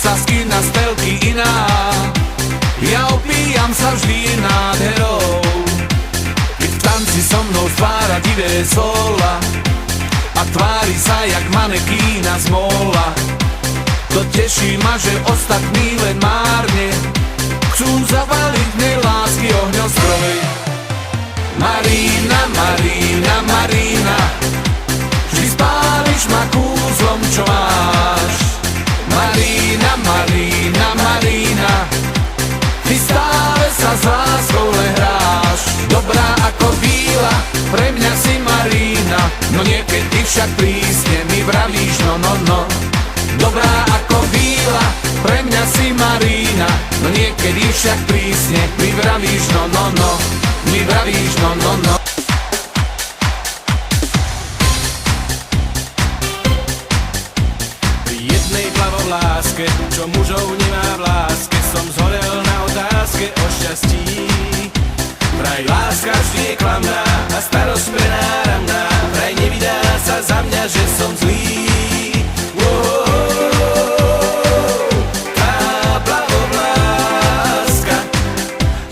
sa skina z telky iná. Ja opíjam sa vždy nádherou, keď v tanci so mnou stvára divé slova a tvári sa jak manekína z móla. To teší ma, že ostatní len márne chcú zavaliť nej lásky ohňostroj. Marina, Marina, Marina, vždy spáliš ma kúzlom, čo máš. Marina, Marina, Marina, ty stále sa s láskou len hráš. Dobrá ako víla, pre mňa si Marina, no niekedy však prísne mi vravíš no, no, no. Dobrá ako víla, pre mňa si Marina, no niekedy však prísne mi vravíš no, no, no. Mi vravíš no, no, no. Pri jednej plavoláske, čo mužov nemá v láske, som zhorel na otázke o šťastí. Vraj láska vždy je klamná a starosť prenáramná, vraj nevydá sa za mňa, že som zlý. Tá plavovláska,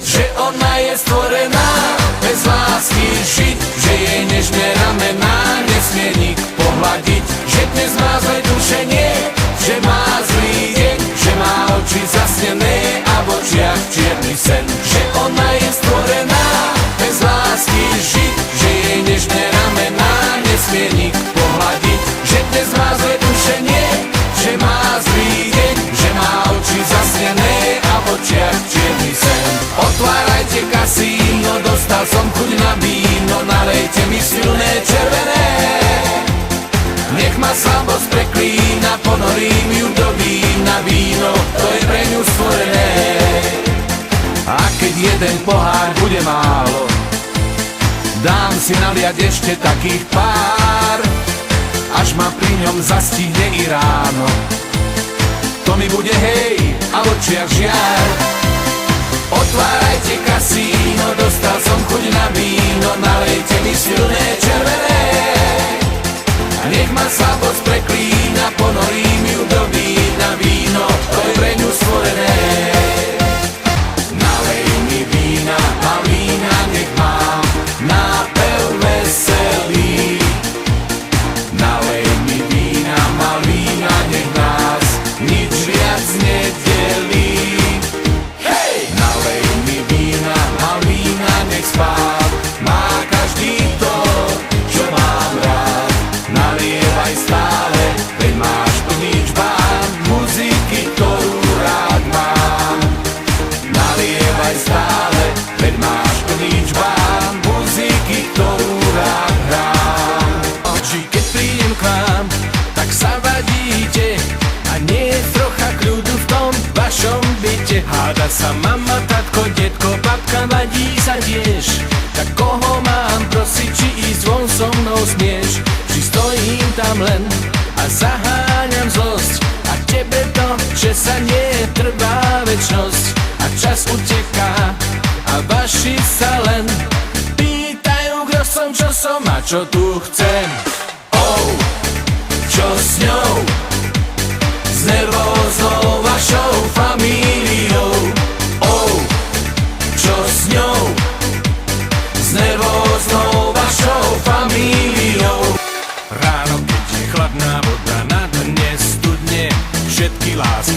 že ona je stvorená bez lásky žiť, že jej nežné ramená nesmie nik pohľadiť, že dnes má zlé duše nie, že má zlý deň, že má oči zasnené a v očiach čierny sen. Že ona je stvorená bez lásky žiť, že jej nežné ramená nesmie nik pohľadiť, že dnes má zlé duše nie, že má zlý deň, že má oči zasnené a v očiach čierny sen. Otvárajte kasíno, dostal som chuť na víno, nalejte mi silné červené. Nech ma slabosť preklína, ponorím ju do vína, víno, to je pre ňu stvorené. A keď jeden pohár bude málo, dám si naliať ešte takých pár, až ma pri ňom zastihne i ráno. To mi bude hej a v očiach žiar. Otvárajte kasíno, dostal som chuť na víno, nalejte mi silné červené. A nech ma slabosť preklína, ponorím ju do vína, víno, to je pre ňu stvorené. Nalej mi vína, malína, nech mám nápev veselý. Nalej mi vína, malína, nech nás nič viac nedelí. Nalej mi vína, malína, nech spát má každý to, čo mám rád. Nalievaj stále, veď máš plný čbán muziky, ktorú rád mám. Nalievaj stále, veď máš plný čbán muziky, ktorú rád hrám. Či keď prídem k vám, tak sa vadíte a nie je trocha kľudu v tom vašom byte. Háda sa mama, tatko, detko, babka, vadí sa tiež. Tak koho mám prosiť, či ísť von so mnou smieš? Či stojím tam len a zaháňam zlosť, a tebe to, že sa netrvá večnosť a čas uteká a vaši sa len pýtajú, kto som, čo som a čo tu chcem. Oh, čo s ňou, s nervóznou vašou famíliou. Oh, čo s ňou, s nervóznou vašou famíliou. Ráno, keď je chladná voda na dne studne, všetky lásky